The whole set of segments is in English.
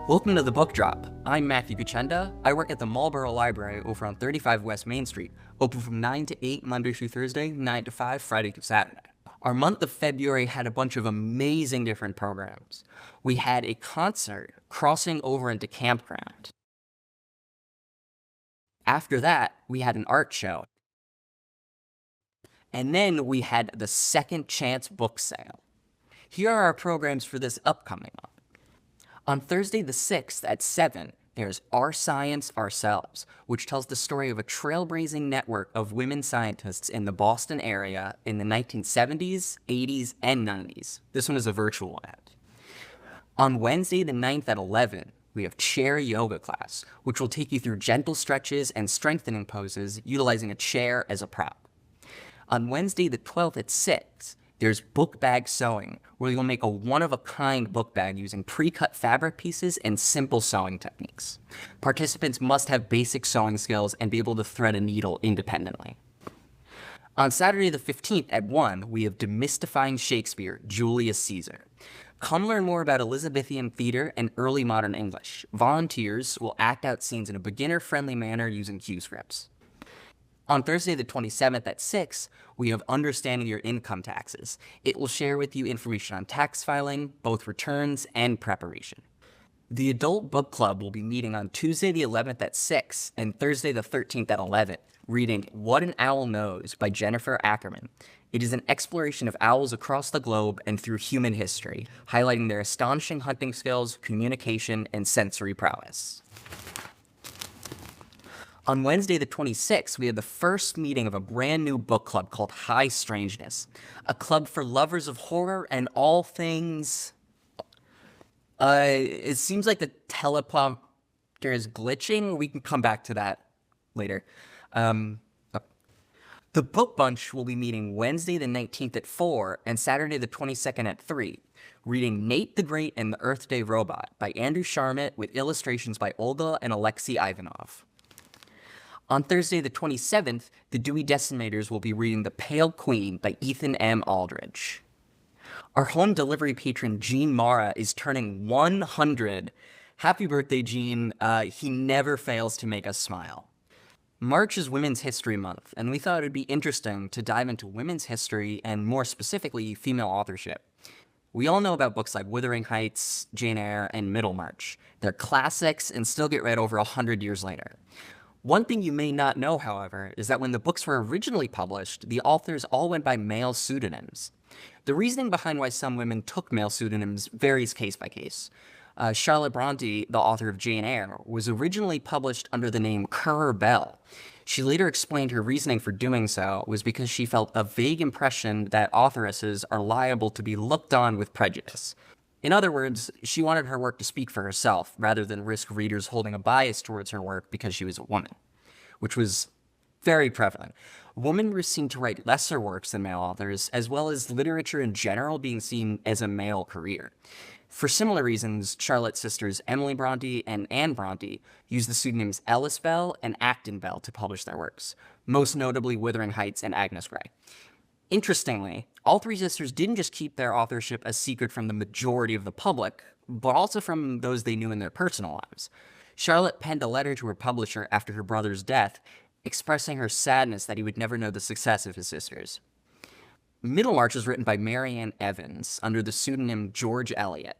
Welcome to the Book Drop. I'm Matthew Kuchenda. I work at the Marlborough Library over on 35 West Main Street, open from 9 to 8 Monday through Thursday, 9 to 5 Friday to Saturday. Our month of February had a bunch of amazing different programs. We had a concert crossing over into campground. After that, we had an art show. And then we had the Second Chance book sale. Here are our programs for this upcoming month. On Thursday the 6th at 7, there's Our Science, Ourselves, which tells the story of a trailblazing network of women scientists in the Boston area in the 1970s, 80s, and 90s. This one is a virtual event. On Wednesday the 9th at 11, we have Chair Yoga class, which will take you through gentle stretches and strengthening poses utilizing a chair as a prop. On Wednesday the 12th at 6, there's book bag sewing, where you'll make a one-of-a-kind book bag using pre-cut fabric pieces and simple sewing techniques. Participants must have basic sewing skills and be able to thread a needle independently. On Saturday the 15th at 1, we have Demystifying Shakespeare, Julius Caesar. Come learn more about Elizabethan theater and early modern English. Volunteers will act out scenes in a beginner-friendly manner using cue scripts. On Thursday the 27th at 6, we have Understanding Your Income Taxes. It will share with you information on tax filing, both returns and preparation. The Adult Book Club will be meeting on Tuesday the 11th at 6 and Thursday the 13th at 11, reading What an Owl Knows by Jennifer Ackerman. It is an exploration of owls across the globe and through human history, highlighting their astonishing hunting skills, communication, and sensory prowess. On Wednesday the 26th, we had the first meeting of a brand new book club called High Strangeness, a club for lovers of horror and all things. It seems like the teleprompter is glitching. We can come back to that later. The book bunch will be meeting Wednesday the 19th at 4 and Saturday the 22nd at 3, reading Nate the Great and the Earth Day Robot by Andrew Sharmat with illustrations by Olga and Alexei Ivanov. On Thursday the 27th, the Dewey Decimators will be reading The Pale Queen by Ethan M. Aldridge. Our home delivery patron, Gene Mara, is turning 100. Happy birthday, Gene. He never fails to make us smile. March is Women's History Month, and we thought it would be interesting to dive into women's history and, more specifically, female authorship. We all know about books like Wuthering Heights, Jane Eyre, and Middlemarch. They're classics and still get read over 100 years later. One thing you may not know, however, is that when the books were originally published, the authors all went by male pseudonyms. The reasoning behind why some women took male pseudonyms varies case by case. Charlotte Bronte, the author of Jane Eyre, was originally published under the name Currer Bell. She later explained her reasoning for doing so was because she felt a vague impression that authoresses are liable to be looked on with prejudice. In other words, she wanted her work to speak for herself, rather than risk readers holding a bias towards her work because she was a woman, which was very prevalent. Women were seen to write lesser works than male authors, as well as literature in general being seen as a male career. For similar reasons, Charlotte's sisters Emily Bronte and Anne Bronte used the pseudonyms Ellis Bell and Acton Bell to publish their works, most notably Wuthering Heights and Agnes Grey. Interestingly, all three sisters didn't just keep their authorship a secret from the majority of the public, but also from those they knew in their personal lives. Charlotte penned a letter to her publisher after her brother's death, expressing her sadness that he would never know the success of his sisters. Middlemarch was written by Marianne Evans under the pseudonym George Eliot.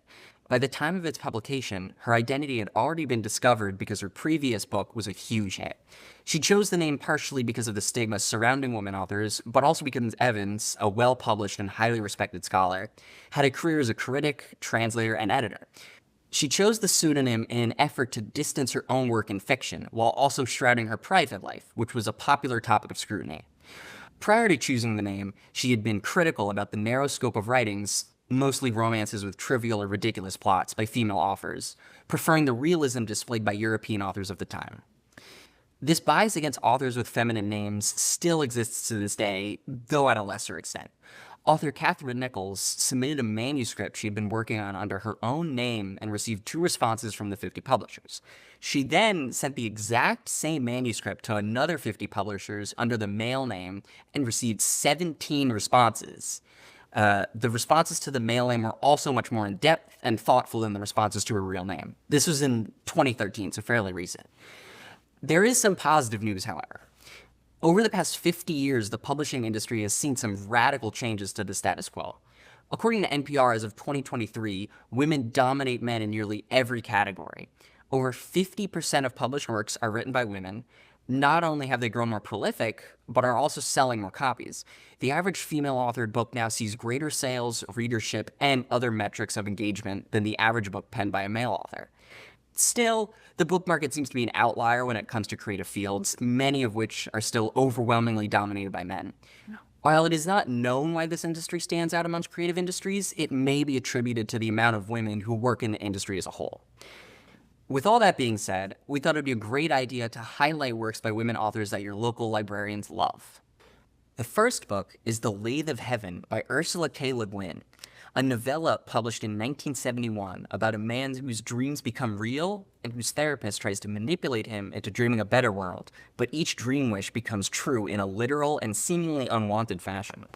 By the time of its publication, her identity had already been discovered because her previous book was a huge hit. She chose the name partially because of the stigma surrounding women authors, but also because Evans, a well-published and highly respected scholar, had a career as a critic, translator, and editor. She chose the pseudonym in an effort to distance her own work in fiction, while also shrouding her private life, which was a popular topic of scrutiny. Prior to choosing the name, she had been critical about the narrow scope of writings, mostly romances with trivial or ridiculous plots by female authors, preferring the realism displayed by European authors of the time. This bias against authors with feminine names still exists to this day, though at a lesser extent. Author Catherine Nichols submitted a manuscript she had been working on under her own name and received 2 responses from the 50 publishers. She then sent the exact same manuscript to another 50 publishers under the male name and received 17 responses. The responses to the male name were also much more in-depth and thoughtful than the responses to her real name. This was in 2013, so fairly recent. There is some positive news, however. Over the past 50 years, the publishing industry has seen some radical changes to the status quo. According to NPR, as of 2023, women dominate men in nearly every category. Over 50% of published works are written by women. Not only have they grown more prolific, but are also selling more copies. The average female-authored book now sees greater sales, readership, and other metrics of engagement than the average book penned by a male author. Still, the book market seems to be an outlier when it comes to creative fields, many of which are still overwhelmingly dominated by men. While it is not known why this industry stands out amongst creative industries, it may be attributed to the amount of women who work in the industry as a whole. With all that being said, we thought it would be a great idea to highlight works by women authors that your local librarians love. The first book is The Lathe of Heaven by Ursula K. Le Guin, a novella published in 1971 about a man whose dreams become real and whose therapist tries to manipulate him into dreaming a better world, but each dream wish becomes true in a literal and seemingly unwanted fashion.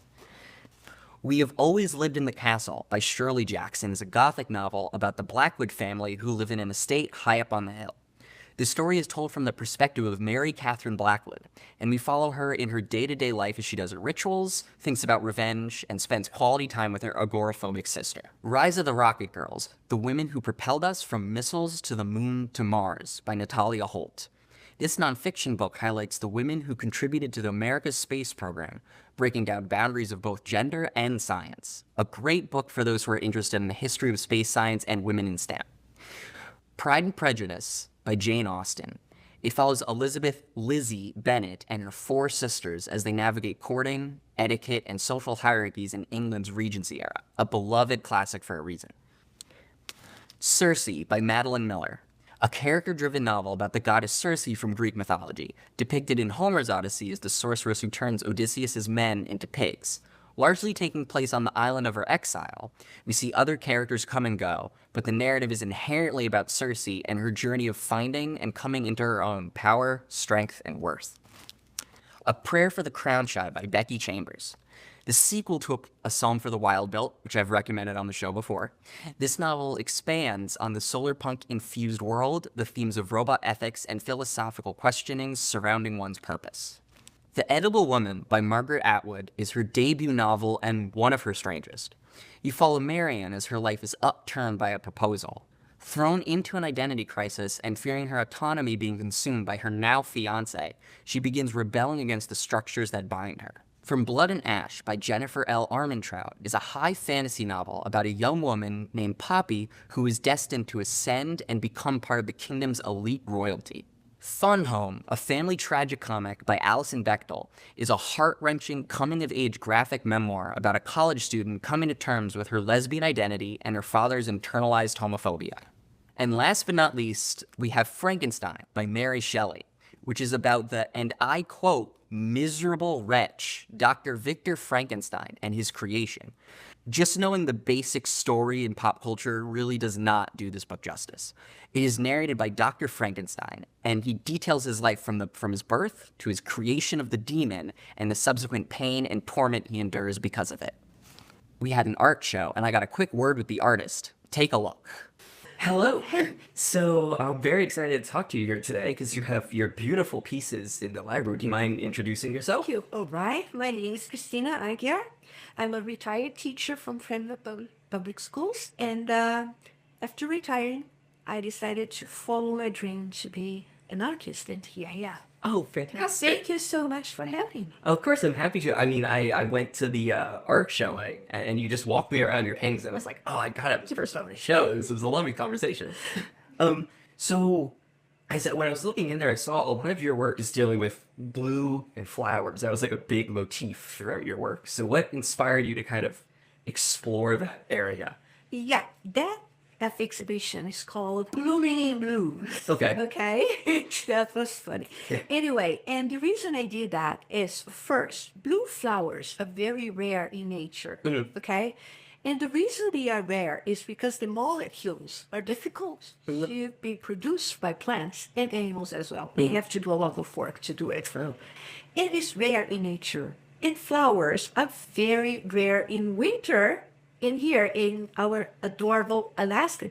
We Have Always Lived in the Castle by Shirley Jackson is a Gothic novel about the Blackwood family who live in an estate high up on the hill. The story is told from the perspective of Mary Catherine Blackwood, and we follow her in her day-to-day life as she does her rituals, thinks about revenge, and spends quality time with her agoraphobic sister. Rise of the Rocket Girls, The Women Who Propelled Us from Missiles to the Moon to Mars by Natalia Holt. This nonfiction book highlights the women who contributed to the America's space program, breaking down boundaries of both gender and science. A great book for those who are interested in the history of space science and women in STEM. Pride and Prejudice by Jane Austen. It follows Elizabeth Lizzie Bennet and her 4 sisters as they navigate courting, etiquette, and social hierarchies in England's Regency era, a beloved classic for a reason. Circe by Madeline Miller, a character-driven novel about the goddess Circe from Greek mythology, depicted in Homer's Odyssey as the sorceress who turns Odysseus' men into pigs. Largely taking place on the island of her exile, we see other characters come and go, but the narrative is inherently about Circe and her journey of finding and coming into her own power, strength, and worth. A Prayer for the Crown Shy by Becky Chambers. The sequel to A Psalm for the Wild Built, which I've recommended on the show before. This novel expands on the solar punk-infused world, the themes of robot ethics, and philosophical questionings surrounding one's purpose. The Edible Woman by Margaret Atwood is her debut novel and one of her strangest. You follow Marian as her life is upturned by a proposal. Thrown into an identity crisis and fearing her autonomy being consumed by her now fiancé, she begins rebelling against the structures that bind her. From Blood and Ash by Jennifer L. Armentrout is a high fantasy novel about a young woman named Poppy who is destined to ascend and become part of the kingdom's elite royalty. Fun Home, a family tragicomic by Alison Bechtel, is a heart-wrenching coming-of-age graphic memoir about a college student coming to terms with her lesbian identity and her father's internalized homophobia. And last but not least, we have Frankenstein by Mary Shelley, which is about the, and I quote, miserable wretch, Dr. Victor Frankenstein and his creation. Just knowing the basic story in pop culture really does not do this book justice. It is narrated by Dr. Frankenstein, and he details his life from his birth to his creation of the demon and the subsequent pain and torment he endures because of it. We had an art show, and I got a quick word with the artist. Take a look. Hello. So I'm very excited to talk to you here today because you have your beautiful pieces in the library. Do you mind introducing yourself? Thank you. All right. My name is Cristina Farrer. I'm a retired teacher from Fremont Public Schools. And after retiring, I decided to follow my dream to be an artist. And here I am. Oh, fantastic. Thank you so much for having me. Of course, I'm happy to. I mean, I went to the art show and you just walked me around your paintings and I was like, oh, I got it. First time on the show. This was a lovely conversation. So I said, when I was looking in there, I saw one of your work is dealing with blue and flowers. That was like a big motif throughout your work. So what inspired you to kind of explore that area? Yeah, that exhibition is called Blooming in Blue. Okay. Okay? That was funny. Yeah. Anyway, and the reason I did that is, first, blue flowers are very rare in nature. Mm-hmm. Okay? And the reason they are rare is because the molecules are difficult to be produced by plants and animals as well. They have to do a lot of work to do it. Oh. It is rare in nature And flowers are very rare in winter in here in our adorable Alaska,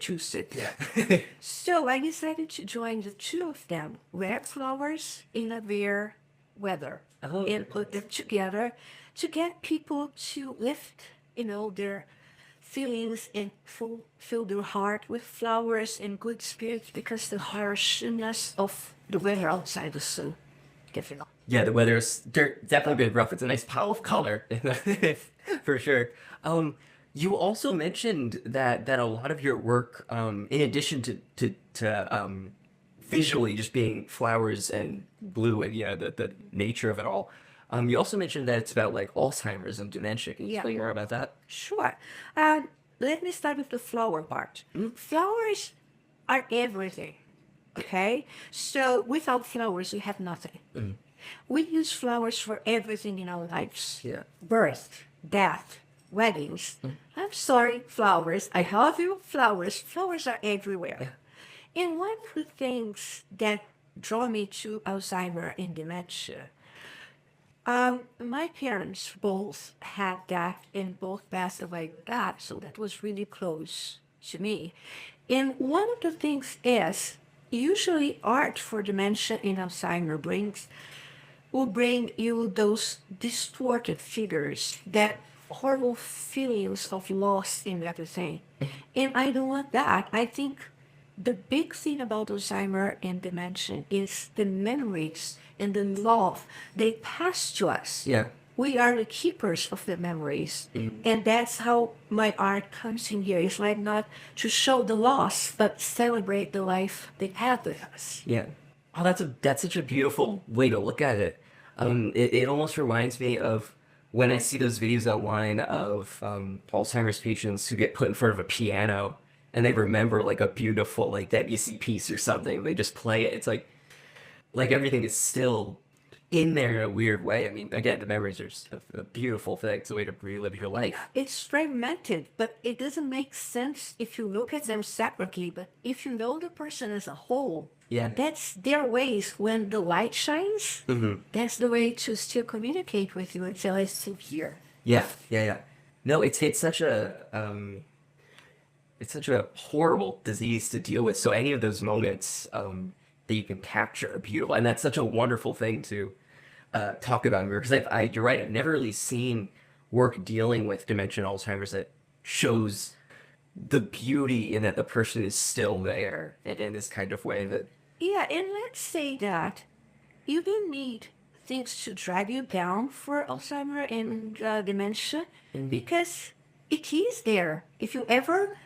Yeah. So I decided to join the two of them, red flowers in a rare weather, Oh, and put them together to get people to lift, their feelings and fill their heart with flowers and good spirits because the harshness of the weather outside is so difficult. Yeah, the weather's definitely been rough. It's a nice pile of color, for sure. You also mentioned that a lot of your work, in addition to visually just being flowers and blue and the nature of it all, you also mentioned that it's about like Alzheimer's and dementia. Can you Yeah. explain more about that? Sure. Let me start with the flower part. Flowers are everything. Okay? So without flowers, we have nothing. We use flowers for everything in our lives. Yeah. Birth, death, weddings. I'm sorry, flowers. I love you, flowers. Flowers are everywhere. And one of the things that draw me to Alzheimer and dementia, my parents both had that and both passed away with that, so that was really close to me. And one of the things is, usually art for dementia and Alzheimer will bring you those distorted figures, that horrible feelings of loss and everything. And I don't want that. I think the big thing about Alzheimer and dementia is the memories and the love they pass to us. Yeah. We are the keepers of the memories. And that's how my art comes in here. It's like not to show the loss, but celebrate the life they had with us. Yeah. Oh, that's such a beautiful way to look at it. It almost reminds me of when I see those videos online of Alzheimer's patients who get put in front of a piano and they remember like a beautiful like Debussy piece or something. They just play it. It's like everything is still in there in a weird way. I mean, again, the memories are just a beautiful thing. It's a way to relive your life. It's fragmented, but it doesn't make sense if you look at them separately. But if you know the person as a whole, Yeah. that's their ways. When the light shines, that's the way to still communicate with you until I still here. Yeah. No, it's such a horrible disease to deal with. So any of those moments that you can capture are beautiful, and that's such a wonderful thing to talk about. Because you're right, I've never really seen work dealing with dementia and Alzheimer's that shows the beauty in that the person is still there in this kind of way. That Yeah, and let's say that you don't need things to drag you down for Alzheimer and dementia because it is there. If you ever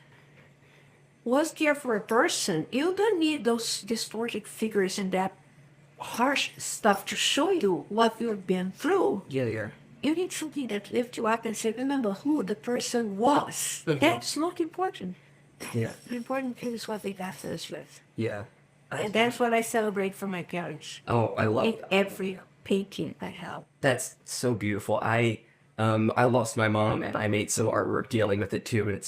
was there for a person, you don't need those distorted figures and that harsh stuff to show you what you've been through. yeah. You need something that lifts you up and say, remember who the person was. That's not important. Yeah. The important thing is what they left us with. Yeah. And that's what I celebrate for my parents. Oh, I love In every painting I have. That's so beautiful. I lost my mom and I made some artwork dealing with it too, and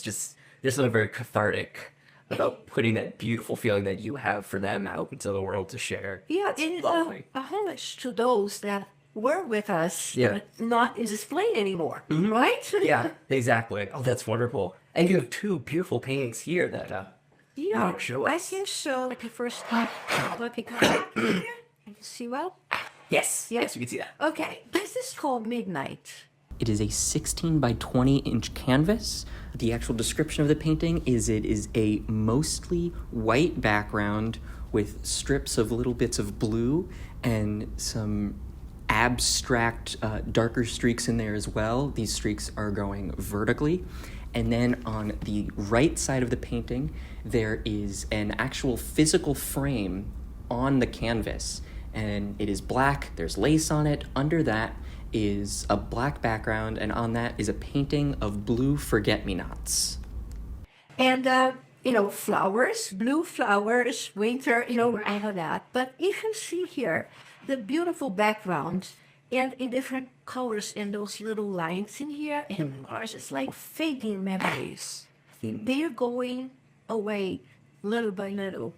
there's something very cathartic about putting that beautiful feeling that you have for them out into the world to share. Yeah, It's and lovely. a homage to those that were with us, Yeah. but not in display anymore, right? Yeah, exactly. Oh, that's wonderful. And you have two beautiful paintings here that Yeah, show I us. can show like the first time. Let me come back here. Can you see well? Yes, Yeah. yes, you can see that. Okay, this is called Midnight. It is a 16 by 20 inch canvas. The actual description of the painting is it is a mostly white background with strips of little bits of blue and some abstract darker streaks in there as well. These streaks are going vertically. And then on the right side of the painting, there is an actual physical frame on the canvas. And it is black, there's lace on it. Under that is a black background, and on that is a painting of blue forget-me-nots. And, flowers, blue flowers, winter, I know that. But you can see here the beautiful background and in different colors and those little lines in here. And ours is like fading memories. They're going away little by little.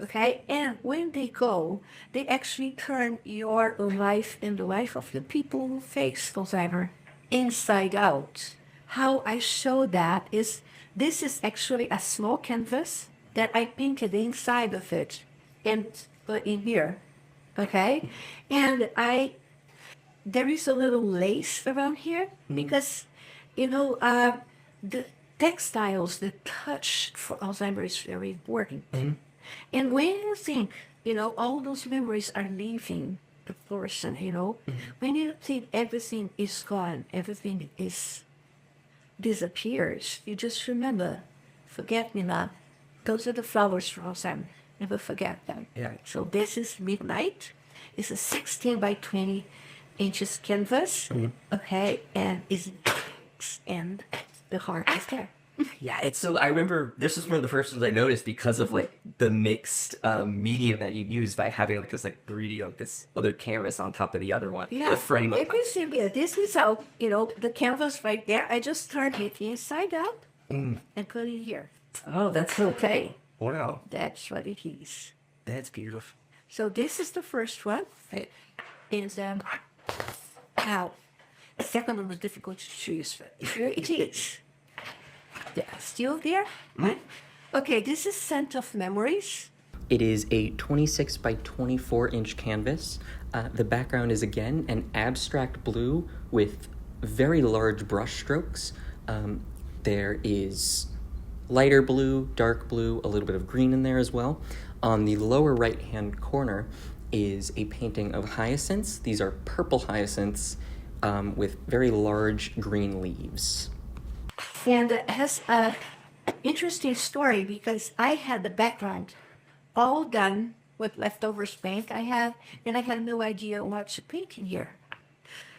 Okay, and when they go, they actually turn your life and the life of the people who face Alzheimer inside out. How I show that is this is actually a small canvas that I painted inside of it and put in here. Okay, and there is a little lace around here because, the textiles, the touch for Alzheimer's is very important. And when you think, all those memories are leaving the person, when you think everything is gone, everything is disappears, you just remember, forget me not. Those are the flowers for Alzheimer. Never forget them. Yeah. So this is Midnight. It's a 16 by 20 inches canvas. Okay, and and the heart is there. Yeah, it's so. I remember this was one of the first ones I noticed because of like the mixed medium that you use by having like this like 3D like this other canvas on top of the other one. Yeah, The frame. yeah, this is how, the canvas right there. I just turned it inside out and put it here. Oh, that's okay. Wow, That's what it is. that's beautiful. So this is the first one. And now, the second one was difficult to choose, but here it is. Yeah, still there? Okay, this is Scent of Memories. It is a 26 by 24 inch canvas. The background is again an abstract blue with very large brush strokes. There is lighter blue, dark blue, a little bit of green in there as well. On the lower right hand corner is a painting of hyacinths. These are purple hyacinths with very large green leaves. And it has an interesting story because I had the background all done with leftovers paint I have, and I had no idea what to paint in here.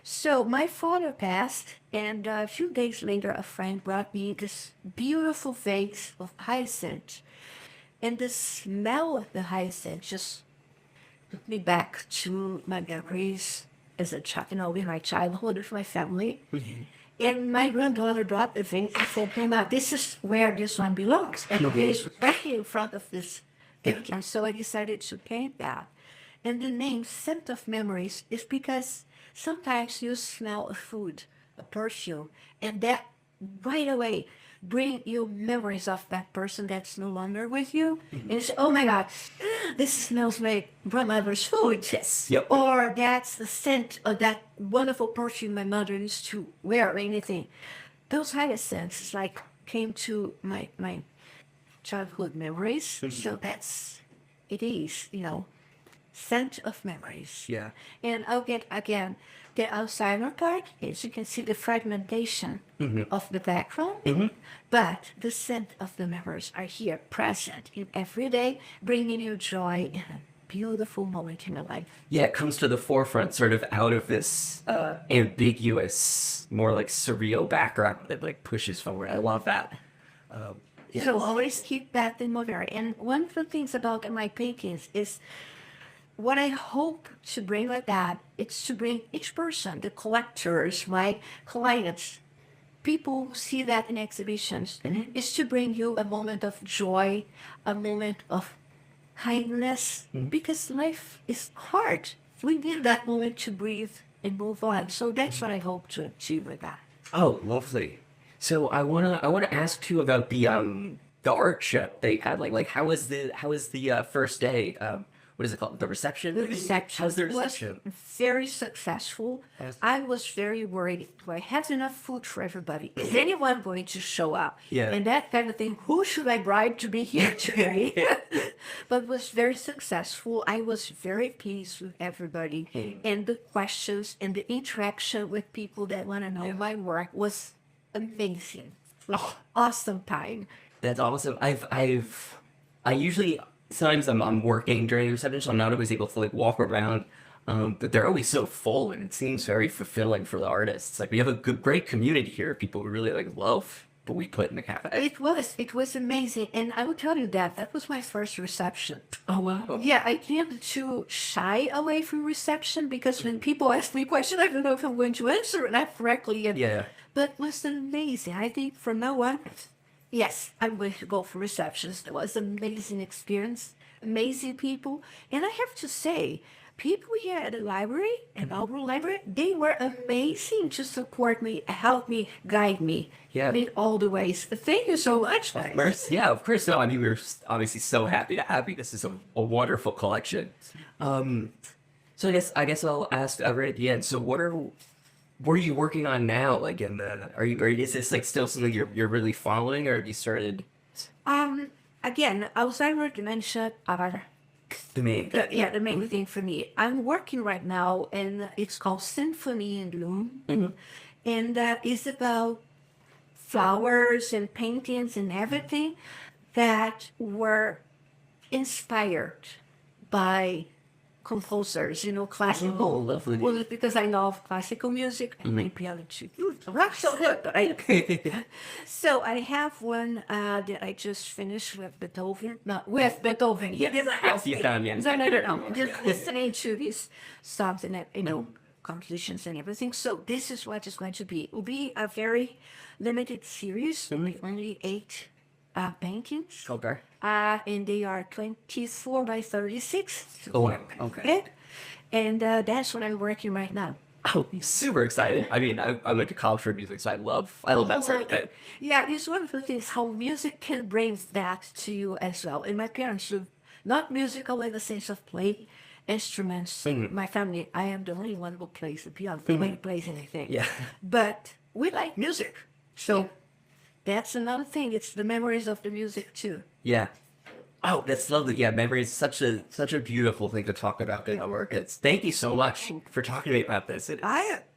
So my father passed, and a few days later, a friend brought me this beautiful vase of hyacinth. And the smell of the hyacinth just took me back to my memories as a child, in my childhood with my family. And my granddaughter brought the vase and said, "Grandma, this is where this one belongs." And it is right in front of this picture. And so I decided to paint that. And the name Scent of Memories is because sometimes you smell a food, a perfume, and that right away bring you memories of that person that's no longer with you. And you say, "Oh my God, this smells like grandmother's food." Yes. Yep. Or that's the scent of that wonderful perfume my mother used to wear or anything. Those hyacinths came to my childhood memories. So that's, it is, Scent of Memories. Yeah. And I'll get, again, the Alzheimer part is you can see the fragmentation of the background, but the scent of the memories are here, present in every day, bringing you joy in a beautiful moment in your life. Yeah, it comes to the forefront sort of out of this ambiguous, more like surreal background that like pushes forward. I love that. Yes. So always keep that in memory. And one of the things about my paintings is what I hope to bring like that, it's to bring each person, the collectors, my clients, people who see that in exhibitions, is to bring you a moment of joy, a moment of kindness, because life is hard. We need that moment to breathe and move on. So that's what I hope to achieve with that. Oh, lovely. So I wanna ask too about the art show they had. Like how was the first day? What is it called? The reception? The reception How's the reception? was very successful. Yes. I was very worried. Do I have enough food for everybody? Is anyone going to show up? Yeah. And that kind of thing. Who should I bribe to be here today? But it was very successful. I was very pleased with everybody. And the questions and the interaction with people that want to know my work was amazing. Awesome time. That's awesome. I usually sometimes I'm working during the reception, so I'm not always able to like walk around. But they're always so full, and it seems very fulfilling for the artists. Like we have a great community here. People who really like love what we put in the cafe. It was amazing. And I will tell you that was my first reception. Oh wow. Yeah, I tend to shy away from reception because when people ask me questions, I don't know if I'm going to answer it not correctly. And, Yeah. But it was amazing. I think from now on, yes, I'm going to go for receptions. It was an amazing experience. amazing people. And I have to say, people here at the library, at our library, they were amazing to support me, help me, guide me Yeah. in all the ways. Thank you so much, guys. Mercy. Yeah, of course. No, I mean, we were obviously so happy to have you. This is a wonderful collection. So I guess I'll ask right at the end. So what are you working on now? Like is this like still something you're really following, or have you started? Again, Alzheimer's, dementia are The main. the main thing for me. I'm working right now, and it's called Symphony in Bloom, and that is about flowers and paintings and everything that were inspired by composers, classical. Oh, lovely. Well, because I love classical music and my piano too. Not so good, right? So I have one that I just finished with Beethoven. Not with Beethoven. Yes, Italian. So no. Just listening to these songs and compositions and everything. So this is what it's going to be. It will be a very limited series, only 8 paintings. Okay. And they are 24 by 36. Oh, wow. Okay. And that's what I'm working right now. Oh, super excited. I mean, I went to college for music, so I love that sort of thing. Yeah, it's one of the things how music can bring that to you as well. And my parents were not musical in the sense of play instruments. My family, I am the only one who plays the piano. Nobody plays anything. Yeah. But we like music. So that's another thing. It's the memories of the music too. Yeah. Oh, that's lovely. Yeah, memory is such a beautiful thing to talk about in our work. Thank you so much for talking to me about this.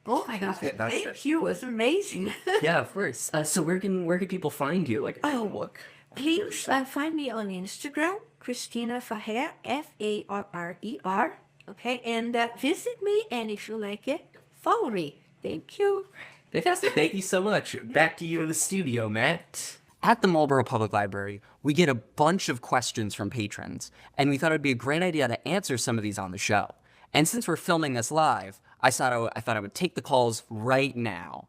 Oh my God! Thank you. It was amazing. Yeah, of course. So where can people find you? Like, look. Please find me on Instagram, Cristina Farrer, Farrer. Okay, and visit me. And if you like it, follow me. Thank you. Fantastic. Thank you so much. Back to you in the studio, Matt. At the Marlborough Public Library, we get a bunch of questions from patrons, and we thought it'd be a great idea to answer some of these on the show. And since we're filming this live, I thought I would take the calls right now.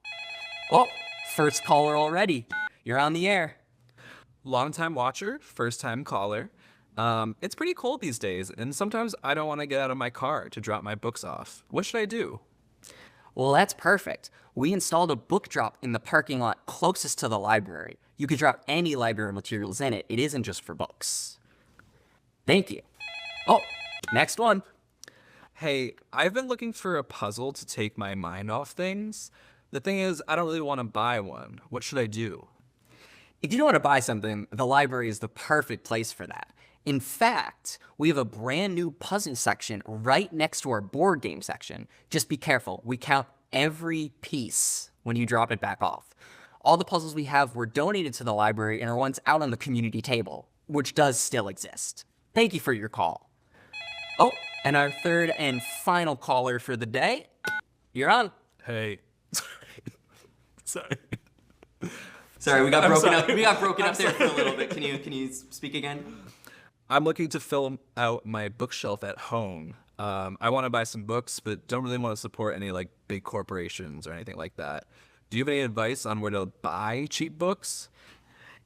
Oh, first caller already. You're on the air. Long-time watcher, first-time caller. It's pretty cold these days, and sometimes I don't want to get out of my car to drop my books off. What should I do? Well, that's perfect. We installed a book drop in the parking lot closest to the library. You could drop any library materials in it. It isn't just for books. Thank you. Oh, next one. Hey, I've been looking for a puzzle to take my mind off things. The thing is, I don't really want to buy one. What should I do? If you don't want to buy something, the library is the perfect place for that. In fact, we have a brand new puzzle section right next to our board game section. Just be careful. We count every piece when you drop it back off. All the puzzles we have were donated to the library and are ones out on the community table, which does still exist. Thank you for your call. Oh, and our third and final caller for the day. You're on. Hey. Sorry. Sorry, we got broken sorry. up. We got broken up there for a little bit. Can you speak again? I'm looking to fill out my bookshelf at home. I want to buy some books, but don't really want to support any like big corporations or anything like that. Do you have any advice on where to buy cheap books?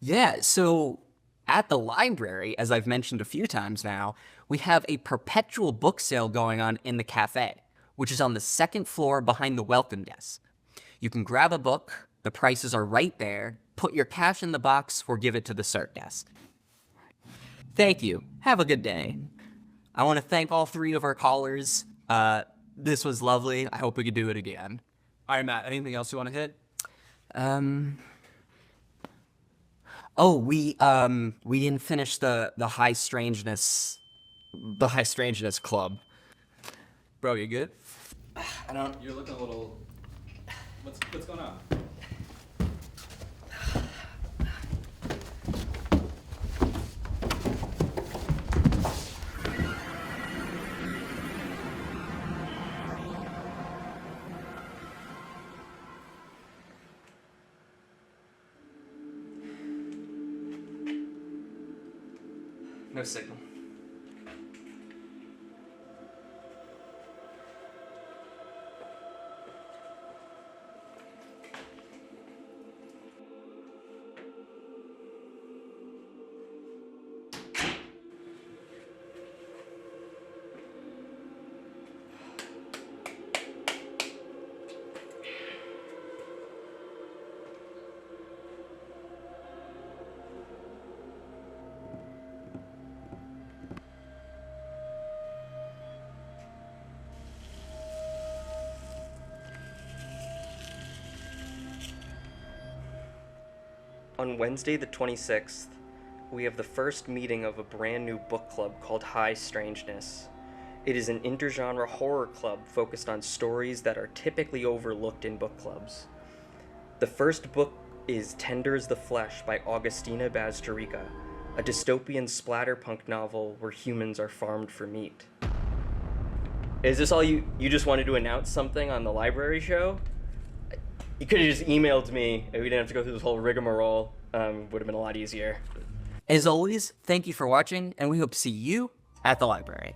Yeah, so at the library, as I've mentioned a few times now, we have a perpetual book sale going on in the cafe, which is on the second floor behind the welcome desk. You can grab a book, the prices are right there, put your cash in the box, or give it to the cert desk. Thank you. Have a good day. I want to thank all 3 of our callers. This was lovely. I hope we could do it again. All right, Matt, anything else you want to hit? Oh, we didn't finish the high strangeness club. Bro, you good? I don't. You're looking a little... What's going on? No signal. On Wednesday the 26th, we have the first meeting of a brand new book club called High Strangeness. It is an intergenre horror club focused on stories that are typically overlooked in book clubs. The first book is Tenders the Flesh by Augustina Bazterrica, a dystopian splatterpunk novel where humans are farmed for meat. Is this all you just wanted to announce something on the library show? You could have just emailed me and we didn't have to go through this whole rigmarole. Would have been a lot easier. As always, thank you for watching, and we hope to see you at the library.